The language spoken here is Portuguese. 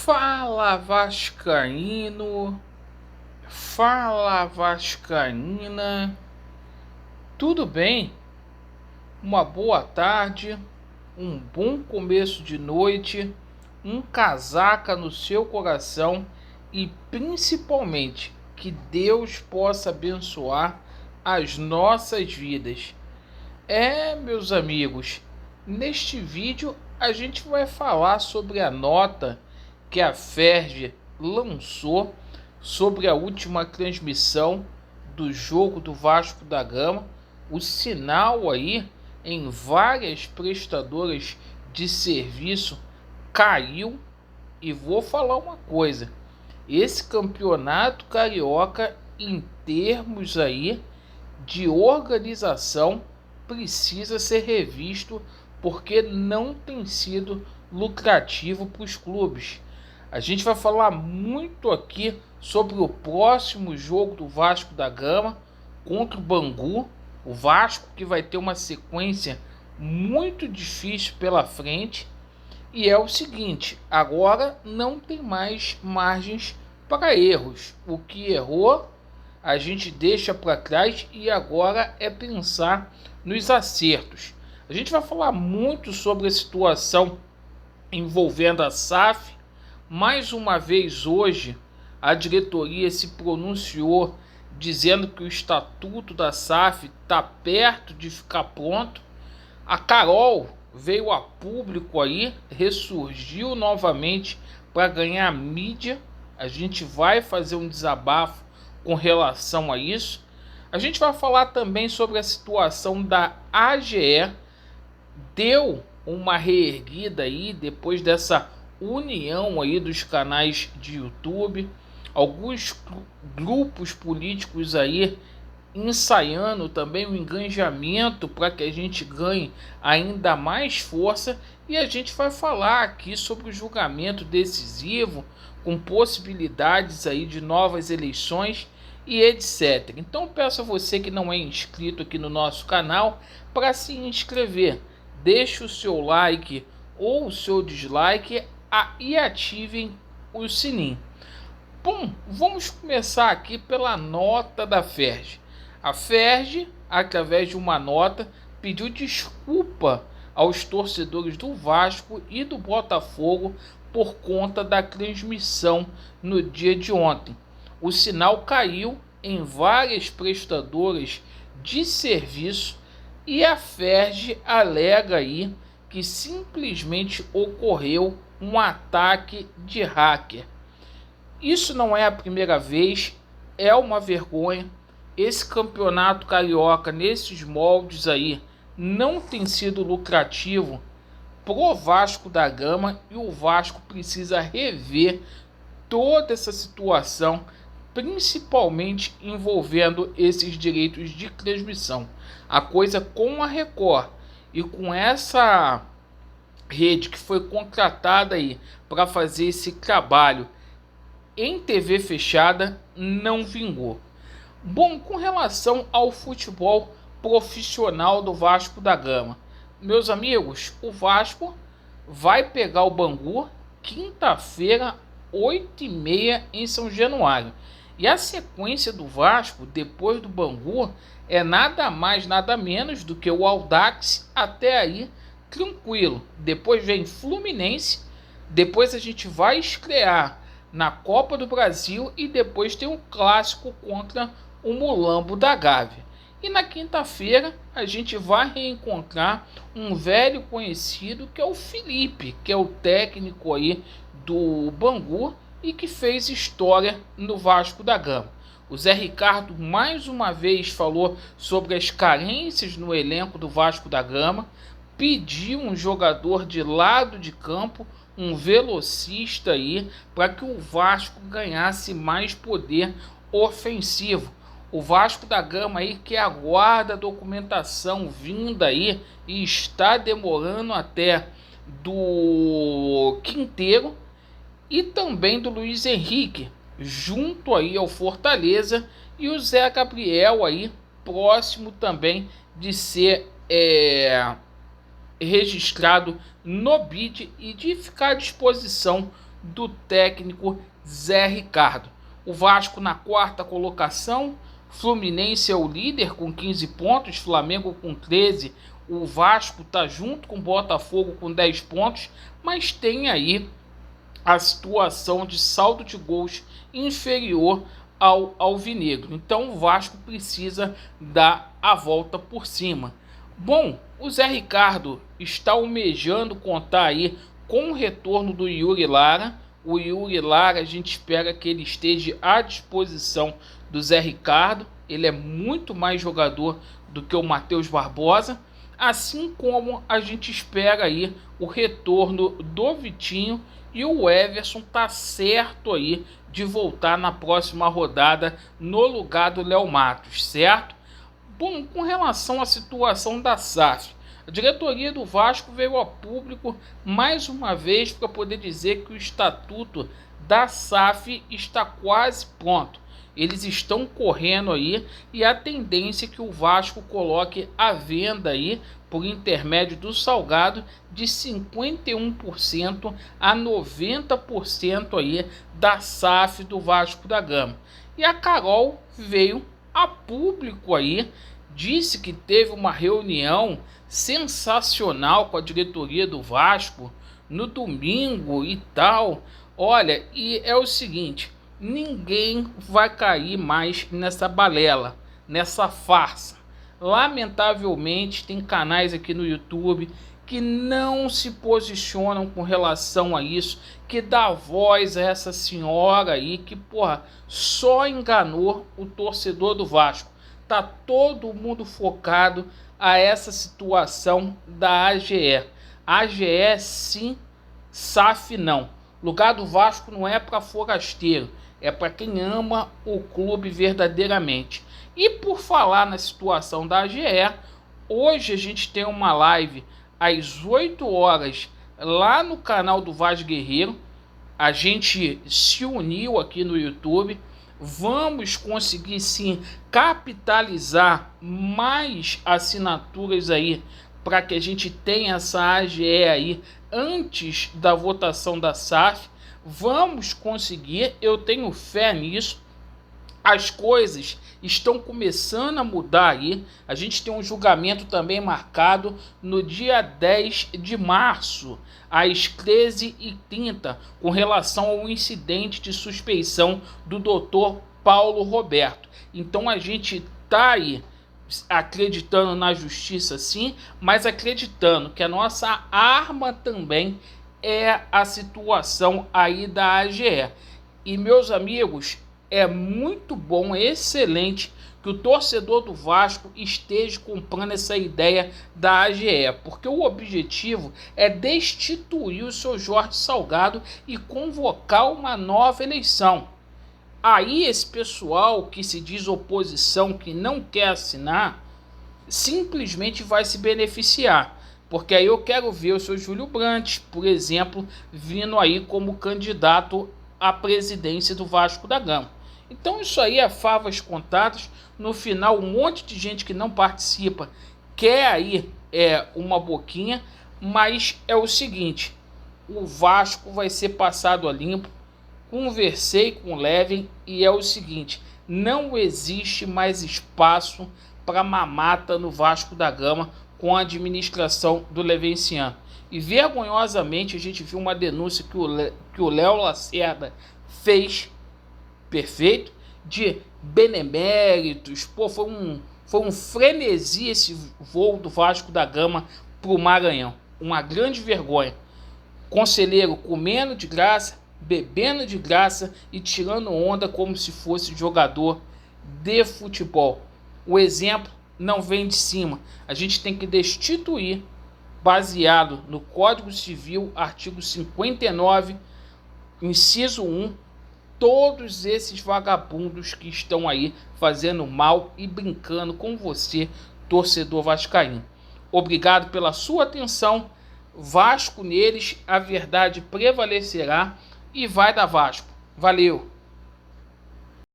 Fala Vascaíno, fala Vascaína, tudo bem? Uma boa tarde, um bom começo de noite, um casaca no seu coração e principalmente que Deus possa abençoar as nossas vidas. Meus amigos, neste vídeo a gente vai falar sobre a nota que a FERJ lançou sobre a última transmissão do jogo do Vasco da Gama. O sinal aí em várias prestadoras de serviço caiu, e vou falar uma coisa: esse campeonato carioca, em termos aí de organização, precisa ser revisto, porque não tem sido lucrativo para os clubes. A gente vai falar muito aqui sobre o próximo jogo do Vasco da Gama contra o Bangu. O Vasco que vai ter uma sequência muito difícil pela frente. E é o seguinte, agora não tem mais margens para erros. O que errou, a gente deixa para trás e agora é pensar nos acertos. A gente vai falar muito sobre a situação envolvendo a SAF. Mais uma vez hoje, a diretoria se pronunciou dizendo que o estatuto da SAF está perto de ficar pronto. A Carol veio a público aí, ressurgiu novamente para ganhar mídia. A gente vai fazer um desabafo com relação a isso. A gente vai falar também sobre a situação da AGE. Deu uma reerguida aí depois dessa união aí dos canais de YouTube, alguns grupos políticos aí ensaiando também o engajamento para que a gente ganhe ainda mais força, e a gente vai falar aqui sobre o julgamento decisivo com possibilidades aí de novas eleições e etc. Então peço a você que não é inscrito aqui no nosso canal para se inscrever, deixe o seu like ou o seu dislike e ativem o sininho. Bom, vamos começar aqui pela nota da FERJ. A FERJ, através de uma nota, pediu desculpa aos torcedores do Vasco e do Botafogo por conta da transmissão no dia de ontem. O sinal caiu em várias prestadoras de serviço e a FERJ alega aí que simplesmente ocorreu um ataque de hacker. Isso não é a primeira vez, é uma vergonha. Esse campeonato carioca nesses moldes aí não tem sido lucrativo pro Vasco da Gama, e o Vasco precisa rever toda essa situação, principalmente envolvendo esses direitos de transmissão. A coisa com a Record e com essa rede que foi contratada aí para fazer esse trabalho em TV fechada não vingou. Bom, com relação ao futebol profissional do Vasco da Gama, meus amigos, o Vasco vai pegar o Bangu quinta-feira, 8h30 em São Januário. E a sequência do Vasco depois do Bangu é nada mais, nada menos do que o Audax. Até aí tranquilo. Depois vem Fluminense, depois a gente vai estrear na Copa do Brasil e depois tem um clássico contra o Mulambo da Gávea. E na quinta-feira a gente vai reencontrar um velho conhecido, que é o Felipe, que é o técnico aí do Bangu e que fez história no Vasco da Gama. O Zé Ricardo mais uma vez falou sobre as carências no elenco do Vasco da Gama, pediu um jogador de lado de campo, um velocista aí, para que o Vasco ganhasse mais poder ofensivo. O Vasco da Gama aí que aguarda a documentação vinda aí e está demorando até do Quinteiro e também do Luiz Henrique, junto aí ao Fortaleza, e o Zé Gabriel aí próximo também de ser registrado no BID e de ficar à disposição do técnico Zé Ricardo. O Vasco na quarta colocação, Fluminense é o líder com 15 pontos, Flamengo com 13, o Vasco está junto com o Botafogo com 10 pontos, mas tem aí a situação de saldo de gols inferior ao alvinegro. Então o Vasco precisa dar a volta por cima. Bom, o Zé Ricardo está almejando contar aí com o retorno do Yuri Lara. O Yuri Lara, a gente espera que ele esteja à disposição do Zé Ricardo. Ele é muito mais jogador do que o Matheus Barbosa. Assim como a gente espera aí o retorno do Vitinho, e o Everson tá certo aí de voltar na próxima rodada no lugar do Léo Matos, certo? Bom, com relação à situação da SAF, a diretoria do Vasco veio a público mais uma vez para poder dizer que o estatuto da SAF está quase pronto. Eles estão correndo aí e a tendência é que o Vasco coloque à venda aí, por intermédio do Salgado, de 51% a 90% aí da SAF do Vasco da Gama. E a Carol veio a público aí, disse que teve uma reunião sensacional com a diretoria do Vasco no domingo e tal. Olha, e é o seguinte, ninguém vai cair mais nessa balela, nessa farsa. Lamentavelmente, tem canais aqui no YouTube que não se posicionam com relação a isso, que dá voz a essa senhora aí que, porra, só enganou o torcedor do Vasco. Tá todo mundo focado a essa situação da AGE. AGE sim, SAF não. Lugar do Vasco não é para forasteiro, é para quem ama o clube verdadeiramente. E por falar na situação da AGE, hoje a gente tem uma live às 8 horas lá no canal do Vaz Guerreiro. A gente se uniu aqui no YouTube. Vamos conseguir sim capitalizar mais assinaturas aí para que a gente tenha essa AGE aí antes da votação da SAF. Vamos conseguir, eu tenho fé nisso. As coisas estão começando a mudar aí. A gente tem um julgamento também marcado no dia 10 de março, às 13h30, com relação ao incidente de suspeição do Dr. Paulo Roberto. Então a gente está aí acreditando na justiça sim, mas acreditando que a nossa arma também é a situação aí da AGE. E meus amigos, é muito bom, é excelente que o torcedor do Vasco esteja comprando essa ideia da AGE, porque o objetivo é destituir o seu Jorge Salgado e convocar uma nova eleição. Aí esse pessoal que se diz oposição, que não quer assinar, simplesmente vai se beneficiar. Porque aí eu quero ver o seu Júlio Brandt, por exemplo, vindo aí como candidato à presidência do Vasco da Gama. Então isso aí é favas contadas. No final, um monte de gente que não participa quer aí uma boquinha, mas é o seguinte, o Vasco vai ser passado a limpo. Conversei com o Levin e é o seguinte, não existe mais espaço para mamata no Vasco da Gama com a administração do Levenciano. E vergonhosamente a gente viu uma denúncia que o Léo Lacerda fez, perfeito, de beneméritos. Pô, foi um frenesi esse voo do Vasco da Gama para o Maranhão. Uma grande vergonha. Conselheiro comendo de graça, bebendo de graça e tirando onda como se fosse jogador de futebol. O exemplo não vem de cima. A gente tem que destituir, baseado no Código Civil, artigo 59, inciso 1, todos esses vagabundos que estão aí fazendo mal e brincando com você, torcedor vascaíno. Obrigado pela sua atenção. Vasco neles, a verdade prevalecerá e vai dar Vasco. Valeu!